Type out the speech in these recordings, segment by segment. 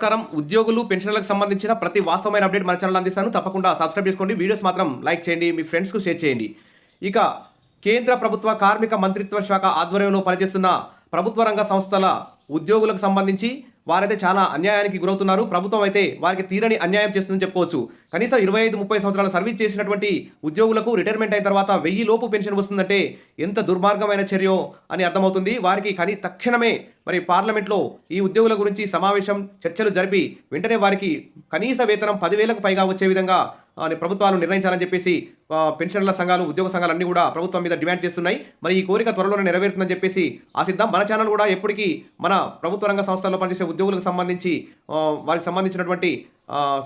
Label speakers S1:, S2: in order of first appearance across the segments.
S1: నమస్కారం. ఉద్యోగులు పెన్షన్లకు సంబంధించిన ప్రతి వాస్తవమైన అప్డేట్ మన ఛానల్ అందిస్తాను. తప్పకుండా సబ్స్క్రైబ్ చేసుకోండి. వీడియోస్ మాత్రం లైక్ చేయండి, మీ ఫ్రెండ్స్కు షేర్ చేయండి. ఇక కేంద్ర ప్రభుత్వ కార్మిక మంత్రిత్వ శాఖ ఆధ్వర్యంలో పనిచేస్తున్న ప్రభుత్వ రంగ సంస్థల ఉద్యోగులకు సంబంధించి వారైతే చాలా అన్యాయానికి గురవుతున్నారు. ప్రభుత్వం అయితే వారికి తీరని అన్యాయం చేస్తుందని చెప్పుకోవచ్చు. కనీసం 25-30 సంవత్సరాల సర్వీస్ చేసినటువంటి ఉద్యోగులకు రిటైర్మెంట్ అయిన తర్వాత 1000 లోపు పెన్షన్ వస్తుందంటే ఎంత దుర్మార్గమైన చర్యో అని అర్థమవుతుంది. వారికి తక్షణమే మరి పార్లమెంట్లో ఈ ఉద్యోగుల గురించి సమావేశం చర్చలు జరిపి వెంటనే వారికి కనీస వేతనం 10,000కు పైగా వచ్చే విధంగా ప్రభుత్వాలు నిర్ణయించాలని చెప్పేసి పెన్షన్ల సంఘాలు, ఉద్యోగ సంఘాలు అన్ని కూడా ప్రభుత్వం మీద డిమాండ్ చేస్తున్నాయి. మరి ఈ కోరిక త్వరలోనే నెరవేరుతుందని చెప్పేసి ఆశిద్దాం. మన ఛానల్ కూడా ఎప్పటికీ మన ప్రభుత్వ రంగ సంస్థల్లో పనిచేసే ఉద్యోగులకు సంబంధించి వారికి సంబంధించినటువంటి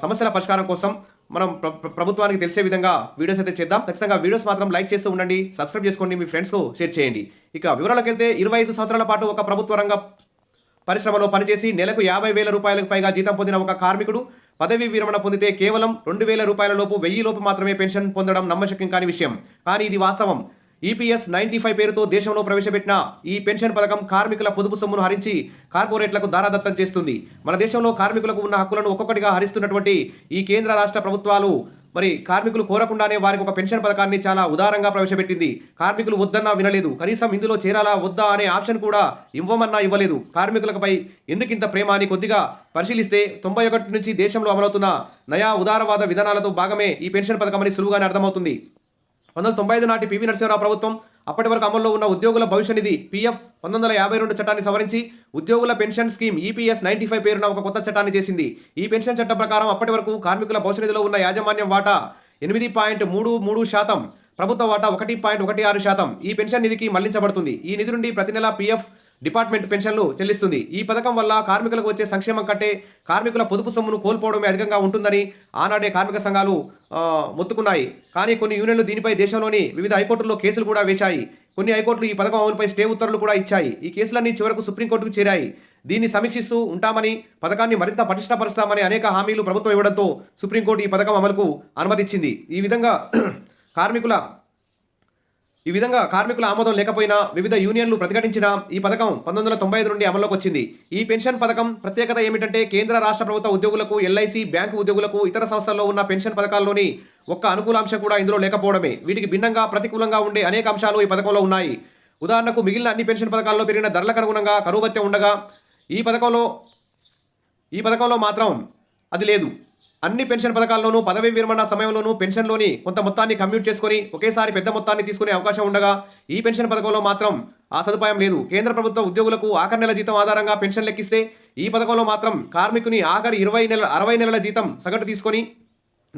S1: సమస్యల పరిష్కారం కోసం మనం ప్రభుత్వానికి తెలిసే విధంగా వీడియోస్ అయితే చేద్దాం. ఖచ్చితంగా వీడియోస్ మాత్రం లైక్ చేస్తూ ఉండండి, సబ్స్క్రైబ్ చేసుకోండి, మీ ఫ్రెండ్స్కు షేర్ చేయండి. ఇక వివరాలకు వెళ్తే 25 సంవత్సరాల పాటు ఒక ప్రభుత్వ రంగ పరిశ్రమలో పనిచేసి నెలకు 50,000 రూపాయలకు పైగా జీతం పొందిన ఒక కార్మికుడు పదవీ విరమణ పొందితే కేవలం 2,000 రూపాయల లోపు 1000 లోపు మాత్రమే పెన్షన్ పొందడం నమ్మశక్యం కాని విషయం. కానీ ఇది వాస్తవం. ఈపీఎస్ 95 పేరుతో దేశంలో ప్రవేశపెట్టిన ఈ పెన్షన్ పథకం కార్మికుల పొదుపు సొమ్మును హరించి కార్పొరేట్లకు దారాదత్తం చేస్తుంది. మన దేశంలో కార్మికులకు ఉన్న హక్కులను ఒక్కొక్కటిగా హరిస్తున్నటువంటి ఈ కేంద్ర రాష్ట్ర ప్రభుత్వాలు మరి కార్మికులు కోరకుండానే వారికి ఒక పెన్షన్ పథకాన్ని చాలా ఉదారంగా ప్రవేశపెట్టింది. కార్మికులు వద్దన్నా వినలేదు. కనీసం ఇందులో చేరాలా వద్దా అనే ఆప్షన్ కూడా ఇవ్వమన్నా ఇవ్వలేదు. కార్మికులపై ఎందుకింత ప్రేమ అని కొద్దిగా పరిశీలిస్తే 91 నుంచి దేశంలో అమలవుతున్న నయా ఉదారవాద విధానాలతో భాగమే ఈ పెన్షన్ పథకం అని సులువుగానే అర్థమవుతుంది. 1995 నాటి పివి నరసింహరావు ప్రభుత్వం అప్పటి వరకు అమల్లో ఉన్న ఉద్యోగుల భవిష్య నిధి పిఎఫ్ 1952 చట్టాన్ని సవరించి ఉద్యోగుల పెన్షన్ స్కీమ్ ఈపీఎస్ 95 పేరున ఒక కొత్త చట్టాన్ని చేసింది. ఈ పెన్షన్ చట్టం ప్రకారం అప్పటి వరకు కార్మికుల భవిష్య నిధిలో ఉన్న యాజమాన్యం వాటా 8.33%, ప్రభుత్వ వాటా 1.16% ఈ పెన్షన్ నిధికి మళ్లించబడుతుంది. ఈ నిధి నుండి ప్రతి నెల పిఎఫ్ డిపార్ట్మెంట్ పెన్షన్లు చెల్లిస్తుంది. ఈ పథకం వల్ల కార్మికులకు వచ్చే సంక్షేమం కంటే కార్మికుల పొదుపు సొమ్మును కోల్పోవడమే అధికంగా ఉంటుందని ఆనాడే కార్మిక సంఘాలు మొత్తుకున్నాయి. కానీ కొన్ని యూనియన్లు దీనిపై దేశంలోని వివిధ హైకోర్టుల్లో కేసులు కూడా వేశాయి. కొన్ని హైకోర్టులు ఈ పథకం అమలుపై స్టే ఉత్తర్వులు కూడా ఇచ్చాయి. ఈ కేసులన్నీ చివరకు సుప్రీంకోర్టుకు చేరాయి. దీన్ని సమీక్షిస్తూ ఉంటామని, పథకాన్ని మరింత పటిష్టపరుస్తామని అనేక హామీలు ప్రభుత్వం ఇవ్వడంతో సుప్రీంకోర్టు ఈ పథకం అమలుకు అనుమతిచ్చింది. ఈ విధంగా కార్మికుల ఆమోదం లేకపోయినా వివిధ యూనియన్లు ప్రతిఘటించిన ఈ పథకం 1995 నుండి అమల్లోకి వచ్చింది. ఈ పెన్షన్ పథకం ప్రత్యేకత ఏమిటంటే కేంద్ర రాష్ట్ర ప్రభుత్వ ఉద్యోగులకు, ఎల్ఐసి, బ్యాంకు ఉద్యోగులకు, ఇతర సంస్థల్లో ఉన్న పెన్షన్ పథకాల్లోని ఒక్క అనుకూలాంశం కూడా ఇందులో లేకపోవడమే. వీటికి భిన్నంగా ప్రతికూలంగా ఉండే అనేక అంశాలు ఈ పథకంలో ఉన్నాయి. ఉదాహరణకు మిగిలిన అన్ని పెన్షన్ పథకాల్లో పెరిగిన ధరలకు అనుగుణంగా కరువు భత్యం ఉండగా ఈ పథకంలో మాత్రం అది లేదు. అన్ని పెన్షన్ పథకాల్లోనూ పదవీ విరమణ సమయంలోనూ పెన్షన్లోని కొంత మొత్తాన్ని కమ్యూట్ చేసుకుని ఒకేసారి పెద్ద మొత్తాన్ని తీసుకునే అవకాశం ఉండగా ఈ పెన్షన్ పథకంలో మాత్రం ఆ సదుపాయం లేదు. కేంద్ర ప్రభుత్వ ఉద్యోగులకు ఆఖరి నెల జీతం ఆధారంగా పెన్షన్ లెక్కిస్తే ఈ పథకంలో మాత్రం కార్మికుని ఆఖరి 60 నెలల జీతం సగటు తీసుకొని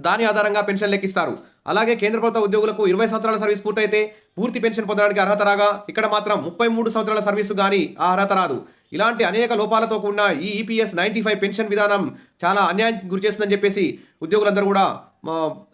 S1: దాని ఆధారంగా పెన్షన్ లెక్కిస్తారు. అలాగే కేంద్ర ప్రభుత్వ ఉద్యోగులకు 20 సంవత్సరాల సర్వీస్ పూర్తయితే పూర్తి పెన్షన్ పొందడానికి అర్హత రాగా ఇక్కడ మాత్రం 33 సంవత్సరాల సర్వీసు కానీ ఆ అర్హత రాదు. ఇలాంటి అనేక లోపాలతో కూడిన ఈ ఈపీఎస్ 95 పెన్షన్ విధానం చాలా అన్యాయానికి గురి చేస్తుందని చెప్పేసి ఉద్యోగులందరూ కూడా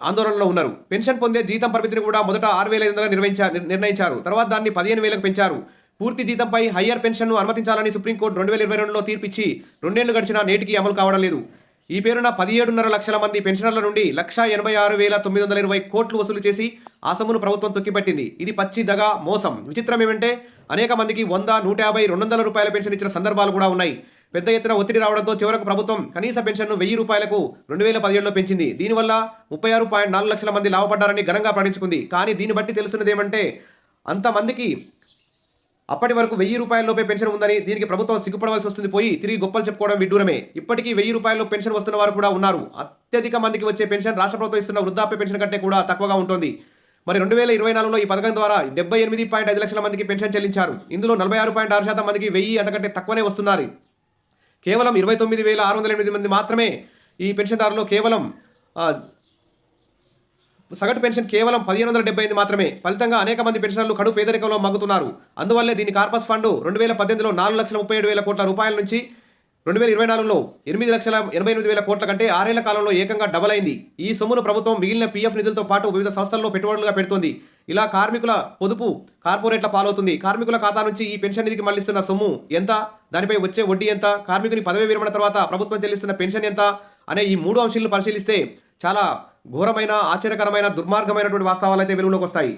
S1: ఆందోళనలో ఉన్నారు. పెన్షన్ పొందే జీతం పరిమితిని కూడా మొదట 6,500 నిర్ణయించారు. తర్వాత దాన్ని 15,000కు పెంచారు. పూర్తి జీతంపై హయ్యర్ పెన్షన్ను అనుమతించాలని సుప్రీంకోర్టు 2022లో తీర్పిచ్చి 2 ఏళ్లు గడిచినా నేటికి అమలు కావడం లేదు. ఈ పేరున 17.5 లక్షల మంది పెన్షనర్ల నుండి 1,86,920 కోట్లు వసూలు చేసి ఆ సొమ్మును ప్రభుత్వం తొక్కిపెట్టింది. ఇది పచ్చి దగా, మోసం. విచిత్రం ఏమంటే అనేక మందికి 100, 150, 200 రూపాయల పెన్షన్ ఇచ్చిన సందర్భాలు కూడా ఉన్నాయి. పెద్ద ఎత్తున ఒత్తిడి రావడంతో చివరకు ప్రభుత్వం కనీస పెన్షన్ను 1,000 రూపాయలకు 2017లో పెంచింది. దీనివల్ల 36.4 లక్షల మంది లాభపడ్డారని ఘనంగా ప్రకటించుకుంది. కానీ దీన్ని బట్టి తెలుస్తున్నది ఏమంటే అంతమందికి అప్పటి వరకు 1,000 రూపాయలలోపే పెన్షన్ ఉందని దీనికి ప్రభుత్వం సిగ్గుపడవలసి వస్తుంది పోయి తిరిగి గొప్పలు చెప్పుకోవడం విడ్డూరమే. ఇప్పటికీ 1,000 రూపాయల్లో పెన్షన్ వస్తున్న వారు కూడా ఉన్నారు. అత్యధిక మందికి వచ్చే పెన్షన్ రాష్ట్ర ప్రభుత్వం ఇస్తున్న వృద్ధాప్య పెన్షన్ కంటే కూడా తక్కువగా ఉంటుంది. మరి 2024లో ఈ పథకం ద్వారా 78.5 లక్షల మందికి పెన్షన్ చెల్లించారు. ఇందులో 46.6% మందికి 1,000 అంతకంటే తక్కువనే వస్తున్నారు. కేవలం 29,608 మంది మాత్రమే ఈ పెన్షన్దారులు. కేవలం సగటు పెన్షన్ కేవలం 1,578 మాత్రమే. ఫలితంగా అనేక మంది పెన్షనర్లు కడు పేదరికంలో మగ్గుతున్నారు. అందువల్లే దీని కార్పస్ ఫండ్ 2018లో 4,37,000 కోట్ల రూపాయల నుంచి 2024లో 8,88,000 కోట్ల కంటే 6 ఏళ్ల కాలంలో ఏకంగా డబల్ అయింది. ఈ సొమ్మును ప్రభుత్వం మిగిలిన పీఎఫ్ నిధులతో పాటు వివిధ సంస్థల్లో పెట్టుబడులుగా పెడుతోంది. ఇలా కార్మికుల పొదుపు కార్పొరేట్ల పాలవుతుంది. కార్మికుల ఖాతా నుంచి ఈ పెన్షన్ నిధికి మళ్లిస్తున్న సొమ్ము ఎంత, దానిపై వచ్చే వడ్డీ ఎంత, కార్మికుని పదవీ విరమణ తర్వాత ప్రభుత్వం చెల్లిస్తున్న పెన్షన్ ఎంత అనే ఈ 3 అంశాలను పరిశీలిస్తే చాలా ఘోరమైన, ఆశ్చర్యకరమైన, దుర్మార్గమైనటువంటి వాస్తవాలు అయితే వెలుగులోకి వస్తాయి.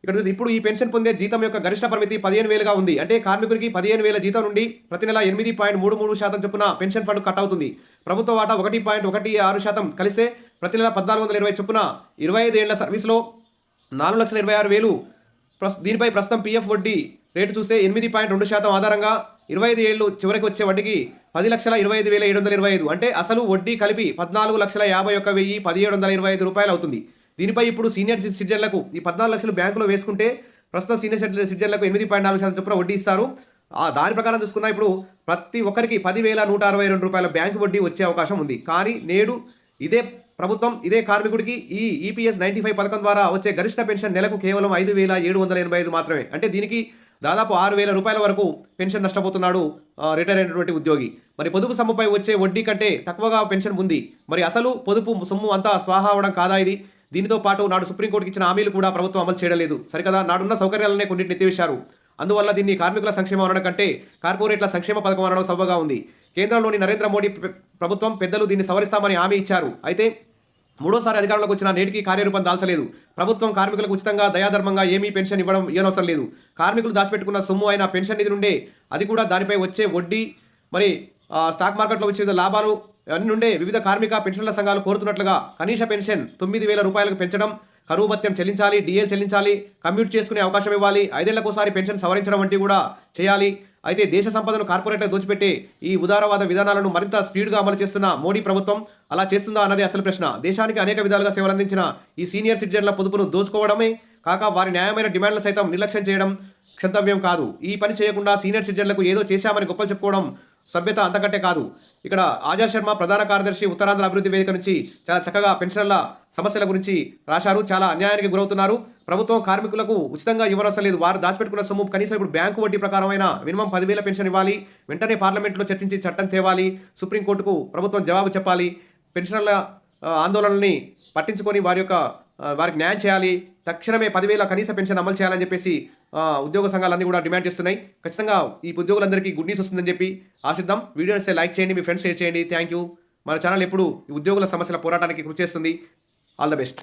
S1: ఇక్కడ చూసి ఇప్పుడు ఈ పెన్షన్ పొందే జీతం యొక్క గరిష్ట పరిమితి 15,000గా ఉంది. అంటే కార్మికుడికి 15,000 జీతం నుండి ప్రతి నెల 8.33% చొప్పున పెన్షన్ ఫండ్ కట్ అవుతుంది. ప్రభుత్వ వాటా 1.16% కలిస్తే ప్రతి నెల 1,420 చొప్పున 25 ఏళ్ల సర్వీస్లో 4,26,000. దీనిపై ప్రస్తుతం పీఎఫ్ వడ్డీ రేటు చూస్తే 8.2% ఆధారంగా 25 ఏళ్ళు చివరికి వచ్చే వడ్డీకి 10,25,725. అంటే అసలు వడ్డీ కలిపి 14,51,1725 రూపాయలు అవుతుంది. దీనిపై ఇప్పుడు సీనియర్ సిటిజన్లకు ఈ 14 లక్షలు బ్యాంకులో వేసుకుంటే ప్రస్తుతం సీనియర్ సిటిజన్లకు 8.4% చొప్పున వడ్డీ ఇస్తారు. దాని ప్రకారం చూసుకున్నా ఇప్పుడు ప్రతి ఒక్కరికి 10,162 రూపాయల బ్యాంకు వడ్డీ వచ్చే అవకాశం ఉంది. కానీ నేడు ఇదే ప్రభుత్వం ఇదే కార్మికుడికి ఈ ఈపీఎస్ 95 పథకం ద్వారా వచ్చే గరిష్ట పెన్షన్ నెలకు కేవలం 5,785 మాత్రమే. అంటే దీనికి దాదాపు 6,000 రూపాయల వరకు పెన్షన్ నష్టపోతున్నాడు రిటైర్ అయినటువంటి ఉద్యోగి. మరి పొదుపు సొమ్ముపై వచ్చే వడ్డీ కంటే తక్కువగా పెన్షన్ ఉంది. మరి అసలు పొదుపు సొమ్ము అంతా స్వాహా అవడం కాదా ఇది? దీనితో పాటు నాడు సుప్రీంకోర్టుకి ఇచ్చిన హామీలు కూడా ప్రభుత్వం అమలు చేయడం లేదు. సరికదా నాడున్న సౌకర్యాలనే కొన్నింటిని ఎత్తివేశారు. అందువల్ల దీన్ని కార్మికుల సంక్షేమం అనడం కంటే కార్పొరేట్ల సంక్షేమ పథకం అనడం సవ్వగా ఉంది. కేంద్రంలోని నరేంద్ర మోడీ ప్రభుత్వం పెద్దలు దీన్ని సవరిస్తామని హామీ ఇచ్చారు. అయితే మూడోసారి అధికారంలోకి వచ్చిన నేటికి కార్యరూపం దాల్చలేదు. ప్రభుత్వం కార్మికులకు ఉచితంగా దయాధర్మంగా ఏమీ పెన్షన్ ఇవ్వనవసరం లేదు. కార్మికులు దాచిపెట్టుకున్న సొమ్ము అయిన పెన్షన్ నిధి నుండే, అది కూడా దానిపై వచ్చే వడ్డీ, మరి స్టాక్ మార్కెట్లో వచ్చే లాభాలు అన్ని నుండే వివిధ కార్మిక పెన్షన్ల సంఘాలు కోరుతున్నట్లుగా కనీస పెన్షన్ 9,000 రూపాయలకు పెంచడం, కరువు భత్యం చెల్లించాలి, డిఎల్ చెల్లించాలి, కమ్యూట్ చేసుకునే అవకాశం ఇవ్వాలి, 5 ఏళ్లకోసారి పెన్షన్ సవరించడం వంటివి కూడా చేయాలి. అయితే దేశ సంపదను కార్పొరేట్లకు దోచిపెట్టే ఈ ఉదారవాద విధానాలను మరింత స్పీడ్గా అమలు చేస్తున్న మోడీ ప్రభుత్వం అలా చేస్తుందా అన్నదే అసలు ప్రశ్న. దేశానికి అనేక విధాలుగా సేవలందించిన ఈ సీనియర్ సిటిజన్ల పొదుపును దోచుకోవడమే కాక వారి న్యాయమైన డిమాండ్లు సైతం నిర్లక్ష్యం చేయడం క్షంతవ్యం కాదు. ఈ పని చేయకుండా సీనియర్ సిటిజన్లకు ఏదో చేశామని గొప్పలు చెప్పుకోవడం సభ్యత అంతకంటే కాదు. ఇక్కడ ఆజాద్ శర్మ ప్రధాన కార్యదర్శి ఉత్తరాంధ్ర అభివృద్ధి వేదిక నుంచి చాలా చక్కగా పెన్షన్ల సమస్యల గురించి రాశారు. చాలా అన్యాయానికి గురవుతున్నారు. ప్రభుత్వం కార్మికులకు ఉచితంగా ఇవ్వనవసరం లేదు. వారు దాచిపెట్టుకున్న సొమ్ము కనీసం ఇప్పుడు బ్యాంకు వడ్డీ ప్రకారమైన మినిమం 10,000 పెన్షన్ ఇవ్వాలి. వెంటనే పార్లమెంట్లో చర్చించి చట్టం తేవాలి. సుప్రీంకోర్టుకు ప్రభుత్వం జవాబు చెప్పాలి. పెన్షన్ల ఆందోళనల్ని పట్టించుకొని వారికి న్యాయం చేయాలి. తక్షణమే 10,000 కనీస పెన్షన్ అమలు చేయాలని చెప్పేసి ఉద్యోగ సంఘాలన్నీ కూడా డిమాండ్ చేస్తున్నాయి. ఖచ్చితంగా ఈ ఉద్యోగులందరికీ గుడ్ న్యూస్ వస్తుందని చెప్పి ఆశిద్దాం. వీడియో నచ్చితే లైక్ చేయండి, మీ ఫ్రెండ్స్ షేర్ చేయండి. Thank you. మన ఛానల్ ఎప్పుడు ఈ ఉద్యోగుల సమస్యల పోరాటానికి కృషి చేస్తుంది. All the best.